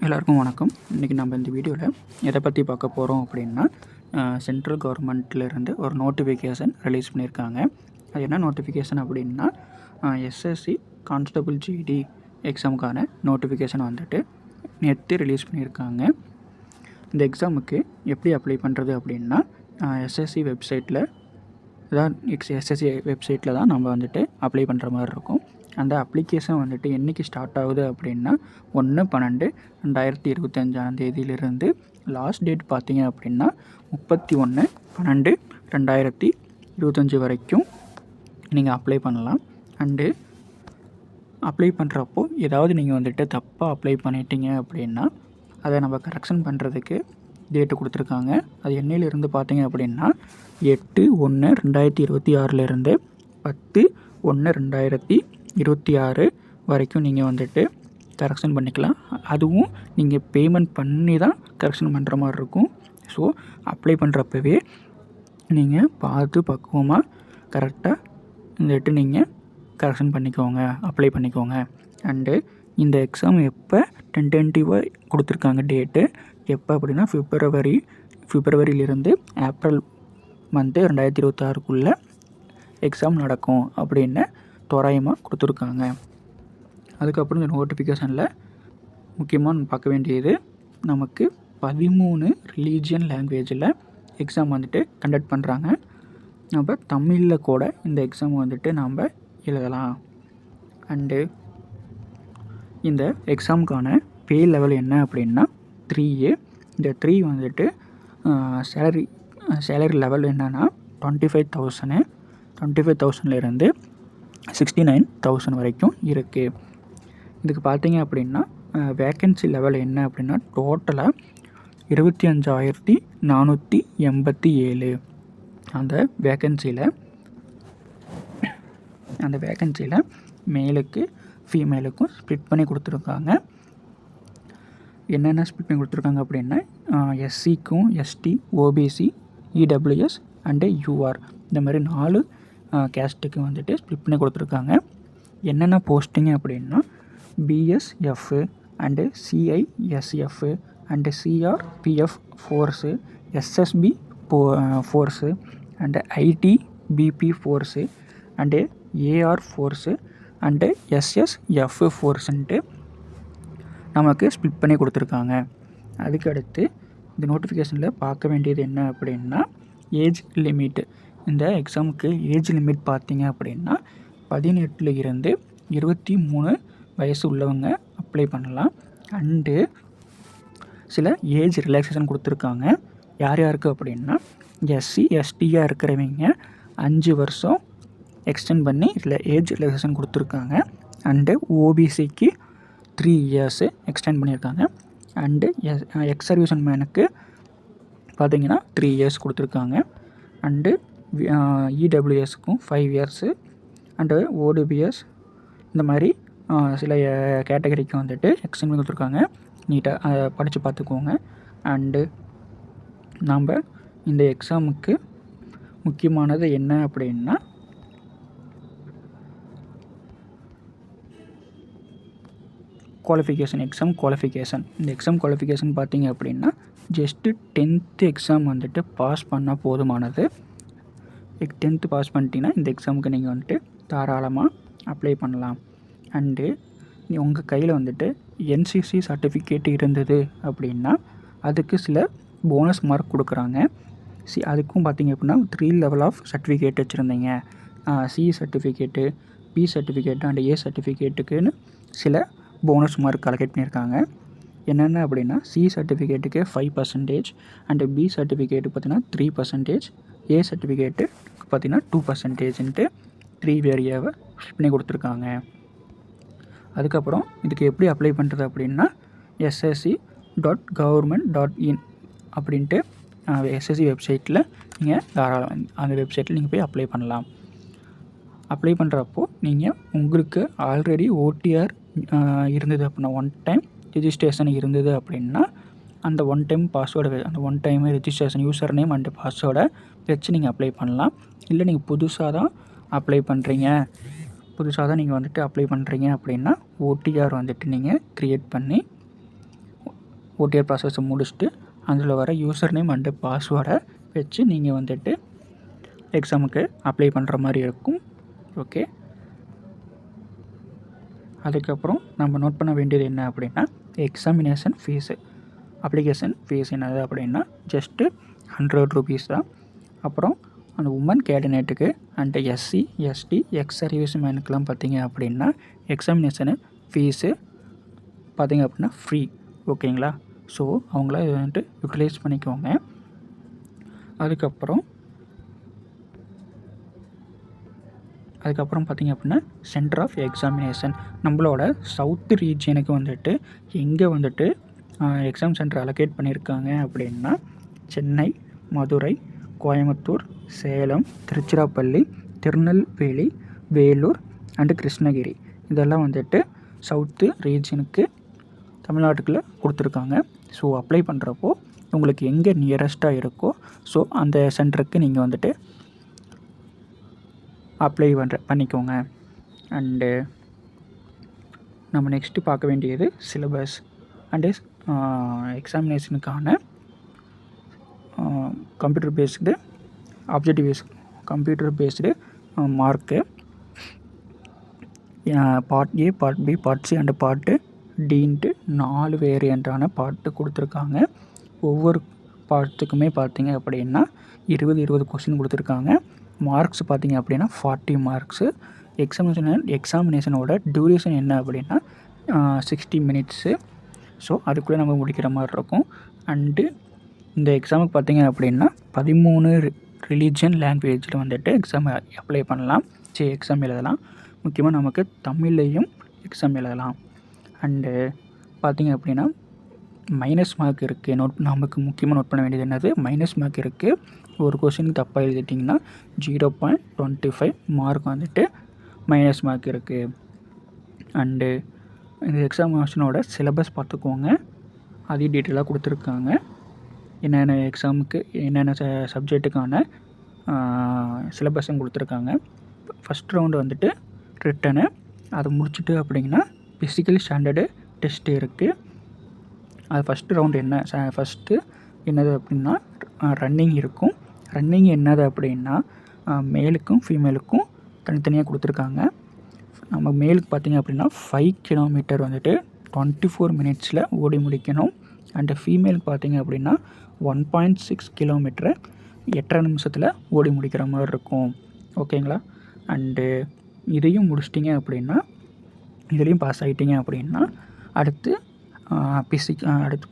எல்லாருக்கும் வணக்கம். இன்றைக்கி நம்ம இந்த வீடியோவில் எதை பற்றி பார்க்க போகிறோம் அப்படின்னா, சென்ட்ரல் கவர்மெண்ட்லேருந்து ஒரு நோட்டிஃபிகேஷன் ரிலீஸ் பண்ணியிருக்காங்க. அது என்ன நோட்டிஃபிகேஷன் அப்படின்னா, எஸ்எஸ்சி கான்ஸ்டபிள் ஜிடி எக்ஸாமுக்கான நோட்டிஃபிகேஷன் வந்துட்டு நேற்று ரிலீஸ் பண்ணியிருக்காங்க. இந்த எக்ஸாமுக்கு எப்படி அப்ளை பண்ணுறது அப்படின்னா, எஸ்எஸ்சி வெப்சைட்டில் தான் நம்ம வந்துட்டு அப்ளை பண்ணுற மாதிரி இருக்கும். அந்த அப்ளிகேஷன் வந்துட்டு என்றைக்கு ஸ்டார்ட் ஆகுது அப்படின்னா 1/12/2025 லாஸ்ட் டேட் பார்த்திங்க அப்படின்னா 31/12/2025 வரைக்கும் நீங்கள் அப்ளை பண்ணலாம். அண்டு அப்ளை பண்ணுறப்போ ஏதாவது நீங்கள் வந்துட்டு தப்பாக அப்ளை பண்ணிட்டீங்க அப்படின்னா அதை நம்ம கரெக்ஷன் பண்ணுறதுக்கு டேட்டு கொடுத்துருக்காங்க. அது என்னையிலிருந்து பார்த்தீங்க அப்படின்னா 8/1/2026 10/1/2026 வரைக்கும் நீங்கள் வந்துட்டு கரெக்ஷன் பண்ணிக்கலாம். அதுவும் நீங்கள் பேமெண்ட் பண்ணி தான் கரெக்ஷன் பண்ணுற மாதிரி இருக்கும். ஸோ அப்ளை பண்ணுறப்பவே நீங்கள் பார்த்து பக்குவமாக கரெக்டாக வந்துட்டு நீங்கள் கரெக்ஷன் பண்ணிக்கோங்க, அப்ளை பண்ணிக்கோங்க. அண்டு இந்த எக்ஸாம் எப்போ டென்டேட்டிவாக கொடுத்துருக்காங்க டேட்டு எப்போ அப்படின்னா பிப்ரவரியிலிருந்து ஏப்ரல் மந்த்து 2026 எக்ஸாம் நடக்கும் அப்படின்னு தோராயமாக கொடுத்துருக்காங்க. அதுக்கப்புறம் இந்த நோட்டிஃபிகேஷனில் முக்கியமாக பார்க்க வேண்டியது, நமக்கு 13 ரிலீஜியன் லாங்குவேஜில் எக்ஸாம் வந்துட்டு கண்டக்ட் பண்ணுறாங்க. நம்ம தமிழில் கூட இந்த எக்ஸாம் வந்துட்டு நாம் எழுதலாம். அண்டு இந்த எக்ஸாமுக்கான பே லெவல் என்ன அப்படின்னா 3A. இந்த 3 வந்துட்டு சேலரி லெவல் என்னென்னா 25,000 69,000 வரைக்கும் இருக்குது. இதுக்கு பார்த்தீங்க அப்படின்னா வேக்கன்சி லெவல் என்ன அப்படின்னா டோட்டலாக 25,487. அந்த வேக்கன்சியில் மேலுக்கு ஃபீமேலுக்கும் ஸ்ப்ளிட் பண்ணி கொடுத்துருக்காங்க. என்னென்ன ஸ்ப்ளிட் பண்ணி கொடுத்துருக்காங்க அப்படின்னா எஸ்சிக்கும் ST, OBC, EWS and UR இந்த மாதிரி 4 கேஸ்ட்டுக்கு வந்துட்டு ஸ்ப்ளிட் பண்ணி கொடுத்துருக்காங்க. என்னென்ன போஸ்டிங் அப்படின்னா BSF and CISF and CRPF force, SSB force and ITBP force and AR force and SSF ஃபோர்ஸுன்ட்டு நமக்கு ஸ்ப்ளிட் பண்ணி கொடுத்துருக்காங்க. அதுக்கடுத்து இந்த நோட்டிஃபிகேஷனில் பார்க்க வேண்டியது என்ன அப்படின்னா ஏஜ் லிமிட்டு. இந்த எக்ஸாமுக்கு ஏஜ் லிமிட் பார்த்திங்க அப்படின்னா 18 இருந்து 23 வயசு உள்ளவங்க அப்ளை பண்ணலாம். அண்டு சில ஏஜ் ரிலாக்ஸேஷன் கொடுத்துருக்காங்க. யார் யாருக்கு அப்படின்னா எஸ்சி எஸ்டியாக இருக்கிறவங்க 5 வருஷம் எக்ஸ்டெண்ட் பண்ணி ஏஜ் ரிலாக்ஸேஷன் கொடுத்துருக்காங்க. அண்டு ஓபிசிக்கு 3 இயர்ஸு எக்ஸ்டெண்ட் பண்ணியிருக்காங்க. அண்டு எக்ஸ் சர்வீஸ் மேனுக்கு பார்த்திங்கன்னா 3 இயர்ஸ் கொடுத்துருக்காங்க. அண்டு இடபிள்யூஎஸ்க்கும் 5 இயர்ஸு அண்டு ஓடிபிஎஸ் இந்த மாதிரி சில கேட்டகரிக்கு வந்துட்டு எக்ஸ்டெண்ட் பண்ணி கொடுத்துருக்காங்க. நீட்டாக அதை படித்து பார்த்துக்கோங்க. அண்டு நாம் இந்த எக்ஸாமுக்கு முக்கியமானது என்ன அப்படின்னா குவாலிஃபிகேஷன், எக்ஸாம் குவாலிஃபிகேஷன். இந்த எக்ஸாம் குவாலிஃபிகேஷன் பார்த்திங்க அப்படின்னா ஜஸ்ட்டு 10th எக்ஸாம் வந்துட்டு பாஸ் பண்ணால் போதுமானது. 10th பாஸ் பண்ணிட்டீங்கன்னா இந்த எக்ஸாமுக்கு நீங்கள் வந்துட்டு தாராளமாக அப்ளை பண்ணலாம். அண்டு உங்கள் கையில் வந்துட்டு என்சிசி சர்டிஃபிகேட் இருந்தது அப்படின்னா அதுக்கு சில போனஸ் மார்க் கொடுக்குறாங்க. அதுக்கும் பார்த்திங்க அப்படின்னா 3 லெவல் ஆஃப் சர்டிஃபிகேட் வச்சுருந்தீங்க. C certificate, B certificate and A சர்டிஃபிகேட்டுக்குன்னு சில போனஸ் மார்க் அலோகேட் பண்ணியிருக்காங்க. என்னென்ன அப்படின்னா சி சர்டிஃபிகேட்டுக்கு 5% அண்டு பி சர்டிஃபிகேட்டு பார்த்திங்கன்னா 3%, ஏ சர்டிஃபிகேட்டு பார்த்திங்கன்னா 2%ன்ட்டு 3 வேரியாவை பண்ணி கொடுத்துருக்காங்க. அதுக்கப்புறம் இதுக்கு எப்படி அப்ளை பண்ணுறது அப்படின்னா ssc.government.in அப்படின்ட்டு எஸ்எஸ்சி வெப்சைட்டில் நீங்கள் தாராளம் அந்த வெப்சைட்டில் நீங்கள் போய் அப்ளை பண்ணலாம். அப்ளை பண்ணுறப்போ நீங்கள் உங்களுக்கு ஆல்ரெடி ஓடிஆர் இருந்தது அப்படின்னா 1 டைம் ரிஜிஸ்ட்ரேஷன் இருந்தது அப்படின்னா அந்த 1 டைம் பாஸ்வேர்டை அந்த 1 time registration user name and பாஸ்வேர்டை வச்சு நீங்கள் அப்ளை பண்ணலாம். இல்லை நீங்கள் புதுசாக தான் நீங்கள் வந்துட்டு அப்ளை பண்ணுறீங்க அப்படின்னா ஓடிஆர் வந்துட்டு நீங்கள் க்ரியேட் பண்ணி ஓடிஆர் ப்ராசஸை முடிச்சுட்டு அதில் வர யூசர் நேம் அண்டு பாஸ்வேர்டை வச்சு நீங்கள் வந்துட்டு எக்ஸாமுக்கு அப்ளை பண்ணுற மாதிரி இருக்கும். ஓகே, அதுக்கப்புறம் நம்ம நோட் பண்ண வேண்டியது என்ன அப்படின்னா, எக்ஸாமினேஷன் ஃபீஸு. அப்ளிகேஷன் ஃபீஸ் என்னது அப்படின்னா ஜஸ்ட்டு 100 ரூபீஸ் தான். அப்புறம் அந்த உமன் கேண்டிடேட்டுக்கு and SC ST ex service மேனுக்கெலாம் பார்த்திங்க அப்படின்னா எக்ஸாமினேஷனு ஃபீஸு பார்த்திங்க அப்படின்னா ஃப்ரீ. ஓகேங்களா? ஸோ அவங்கள இதை வந்துட்டு யூட்டிலைஸ் பண்ணிக்கோங்க. அதுக்கப்புறம் பார்த்திங்க அப்படின்னா சென்டர் ஆஃப் எக்ஸாமினேஷன் நம்மளோட சவுத் ரீஜியனுக்கு வந்துட்டு எங்கே வந்துட்டு எக்ஸாம் சென்டர் அலோகேட் பண்ணியிருக்காங்க அப்படின்னா சென்னை, மதுரை, கோயம்புத்தூர், சேலம், திருச்சிராப்பள்ளி, திருநெல்வேலி, வேலூர் அண்டு கிருஷ்ணகிரி இதெல்லாம் வந்துட்டு சவுத்து ரீஜியனுக்கு தமிழ்நாட்டுக்குள்ளே கொடுத்துருக்காங்க. ஸோ அப்ளை பண்ணுறப்போ உங்களுக்கு எங்கே நியரஸ்ட்டாக இருக்கோ ஸோ அந்த சென்டருக்கு நீங்கள் வந்துட்டு அப்ளை பண்ணிக்கோங்க. அண்டு நம்ம நெக்ஸ்ட்டு பார்க்க வேண்டியது சிலபஸ் அண்டு எக்ஸாமினேஷனுக்கான computer based mark part A, part B, part C and part டின்ட்டு 4 வேரியண்ட்டான பார்ட்டு கொடுத்துருக்காங்க. ஒவ்வொரு பார்ட்டுக்குமே பார்த்திங்க அப்படின்னா 20 கொஸ்டின் கொடுத்துருக்காங்க. மார்க்ஸ் பார்த்திங்க அப்படின்னா 40 மார்க்ஸு. எக்ஸாமினேஷனோட டியூரேஷன் என்ன அப்படின்னா 60 மினிட்ஸு. ஸோ அதுக்குள்ளே நம்ம முடிக்கிற மாதிரி இருக்கும். அண்டு இந்த எக்ஸாமுக்கு பார்த்திங்க அப்படின்னா 13 ரிலீஜியன் லாங்குவேஜில் வந்துட்டு எக்ஸாம் அப்ளை பண்ணலாம். எக்ஸாம் எழுதலாம். முக்கியமாக நமக்கு தமிழ்லையும் எக்ஸாம் எழுதலாம். அண்டு பார்த்திங்க அப்படின்னா மைனஸ் மார்க் இருக்குது. நமக்கு முக்கியமாக நோட் பண்ண வேண்டியது என்னது, மைனஸ் மார்க் இருக்குது. ஒரு கொஸ்டினுக்கு தப்பாக எழுதிட்டிங்கன்னா 0.25 மார்க் வந்துட்டு மைனஸ் மார்க் இருக்குது. அண்டு இந்த எக்ஸாமினேஷனோட சிலபஸ் பார்த்துக்கோங்க. அதையும் டீட்டெயிலாக கொடுத்துருக்காங்க. என்னென்ன எக்ஸாமுக்கு என்னென்ன சப்ஜெக்ட்டுக்கான சிலபஸும் கொடுத்துருக்காங்க. ஃபஸ்ட் ரவுண்டு வந்துட்டு ரிட்டனு, அதை முடிச்சுட்டு அப்படிங்கன்னா ஃபிசிக்கல் ஸ்டாண்டர்டு டெஸ்ட்டு இருக்குது. அது ஃபஸ்ட்டு ரவுண்டு ஃபஸ்ட்டு என்னது அப்படின்னா ரன்னிங் இருக்கும். ரன்னிங் என்னது அப்படின்னா மேலுக்கும் ஃபீமேலுக்கும் தனித்தனியாக கொடுத்துருக்காங்க. நம்ம மேலுக்கு பார்த்திங்க அப்படின்னா 5 கிலோமீட்டர் வந்துட்டு 24 மினிட்ஸில் ஓடி முடிக்கணும். அண்டு ஃபீமேலுக்கு பார்த்திங்க அப்படின்னா 1.6 கிலோமீட்டரை 8.5 நிமிஷத்தில் ஓடி முடிக்கிற மாதிரி இருக்கும். ஓகேங்களா? அண்டு இதையும் முடிச்சிட்டிங்க அப்படின்னா, இதுலேயும் பாஸ் ஆகிட்டிங்க அப்படின்னா அடுத்து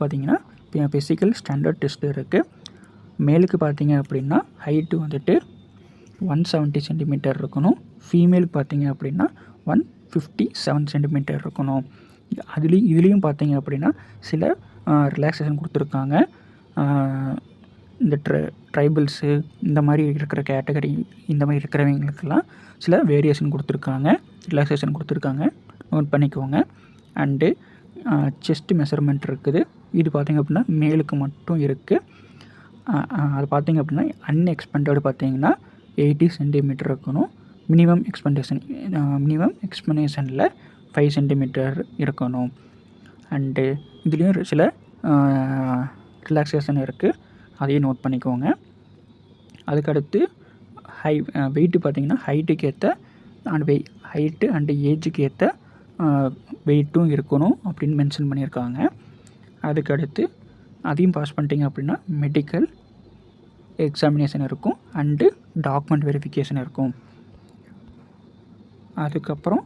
பார்த்திங்கன்னா ஃபிசிக்கல் ஸ்டாண்டர்ட் டெஸ்ட்டு இருக்குது. மேலுக்கு பார்த்திங்க அப்படின்னா ஹைட்டு வந்துட்டு 170 சென்டிமீட்டர் இருக்கணும். ஃபீமேலுக்கு பார்த்திங்க அப்படின்னா 157 சென்டிமீட்டர் இருக்கணும். இதுலேயும் பார்த்திங்க அப்படின்னா சில ரிலாக்ஸேஷன் கொடுத்துருக்காங்க. இந்த ட்ரைபிள்ஸு இந்த மாதிரி இருக்கிற கேட்டகரி இந்த மாதிரி இருக்கிறவங்களுக்கெல்லாம் சில வேரியேஷன் கொடுத்துருக்காங்க, ரிலாக்ஸேஷன் கொடுத்துருக்காங்க. நோட் பண்ணிக்கோங்க. அண்டு செஸ்ட் மெஷர்மெண்ட் இருக்குது. இது பார்த்திங்க அப்படின்னா மேலுக்கு மட்டும் இருக்குது. அது பார்த்திங்க அப்படின்னா அன்எக்ஸ்பெண்டட் பார்த்திங்கன்னா 80 சென்டிமீட்டர் இருக்கணும். மினிமம் எக்ஸ்பெண்டேஷனில் 5 சென்டிமீட்டர் இருக்கணும். அண்டு இதுலேயும் சில ரிலாக்ஸேஷன் இருக்குது. அதையும் நோட் பண்ணிக்கோங்க. அதுக்கடுத்து வெயிட்டு பார்த்திங்கன்னா ஹைட்டுக்கு ஏற்ற ஹைட்டு அண்டு ஏஜுக்கு ஏற்ற வெயிட்டும் இருக்கணும் அப்படின்னு மென்ஷன் பண்ணியிருக்காங்க. அதுக்கடுத்து அதையும் பாஸ் பண்ணிட்டீங்க அப்படின்னா மெடிக்கல் எக்ஸாமினேஷன் இருக்கும் அண்டு டாக்குமெண்ட் வெரிஃபிகேஷன் இருக்கும். அதுக்கப்புறம்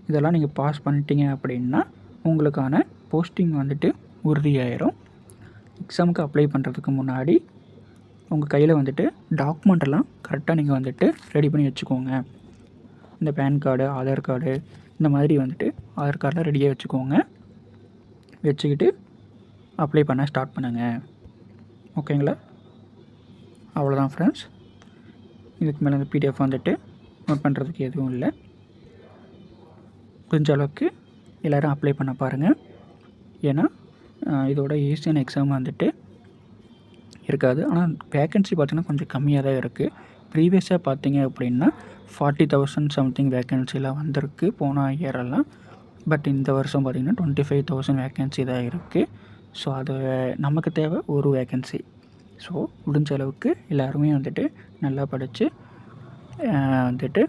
இதெல்லாம் நீங்கள் பாஸ் பண்ணிட்டீங்க அப்படின்னா உங்களுக்கான போஸ்டிங் வந்துட்டு உறுதியாயிரும். எக்ஸாமுக்கு அப்ளை பண்ணுறதுக்கு முன்னாடி உங்கள் கையில் வந்துட்டு டாக்குமெண்ட்டெல்லாம் கரெக்டாக நீங்கள் வந்துட்டு ரெடி பண்ணி வச்சுக்கோங்க. இந்த பேன் கார்டு, ஆதார் கார்டு இந்த மாதிரி வந்துட்டு ஆதார் கார்டெலாம் ரெடியாக வச்சுக்கோங்க. வச்சுக்கிட்டு அப்ளை பண்ண ஸ்டார்ட் பண்ணுங்கள். ஓகேங்களா? அவ்வளோதான் ஃப்ரெண்ட்ஸ். இதுக்கு மேலே அந்த பிடிஎஃப் வந்துட்டு நோட் பண்ணுறதுக்கு எதுவும் இல்லை. முடிஞ்ச அளவுக்கு எல்லோரும் அப்ளை பண்ண பாருங்கள். ஏன்னா இதோட ஈஸியான எக்ஸாம் வந்துட்டு இருக்காது. ஆனால் வேக்கன்சி பார்த்திங்கன்னா கொஞ்சம் கம்மியாக தான் இருக்குது. ப்ரீவியஸாக பார்த்திங்க அப்படின்னா 40,000 சம்திங் வேக்கன்சிலாம் வந்திருக்கு போன இயரெல்லாம். பட் இந்த வருஷம் பார்த்திங்கன்னா 25,000 வேக்கன்சி தான் இருக்குது. ஸோ அது நமக்கு தேவை ஒரு வேக்கன்சி. ஸோ முடிஞ்ச அளவுக்கு எல்லாருமே வந்துட்டு நல்லா படித்து வந்துட்டு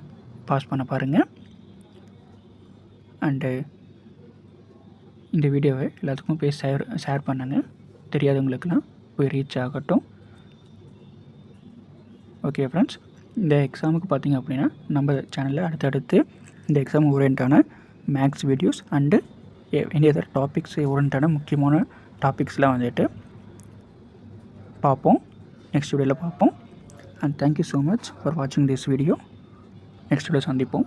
பாஸ் பண்ண பாருங்கள். அண்டு இந்த வீடியோவை எல்லாத்துக்கும் போய் ஷேர் பண்ணுங்கள். தெரியாதவங்களுக்கெல்லாம் போய் ரீச் ஆகட்டும். ஓகே ஃப்ரெண்ட்ஸ், இந்த எக்ஸாமுக்கு பார்த்திங்க அப்படின்னா நம்ம சேனலில் அடுத்தடுத்து இந்த எக்ஸாம் ஓரியன்டான maths videos and any other topics ஓரியன்டான முக்கியமான டாபிக்ஸ்லாம் வந்துட்டு பார்ப்போம். நெக்ஸ்ட் வீடியோவில் பார்ப்போம். And thank you so much for வாட்சிங் திஸ் வீடியோ. நெக்ஸ்ட் வீடியோ சந்திப்போம்.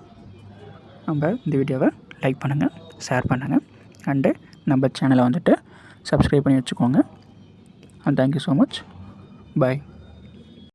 நம்ம இந்த வீடியோவை லைக் பண்ணுங்கள், ஷேர் பண்ணுங்கள், அண்டு நம்ம சேனலை வந்துட்டு சப்ஸ்கிரைப் பண்ணி வச்சுக்கோங்க. And thank you so much. Bye.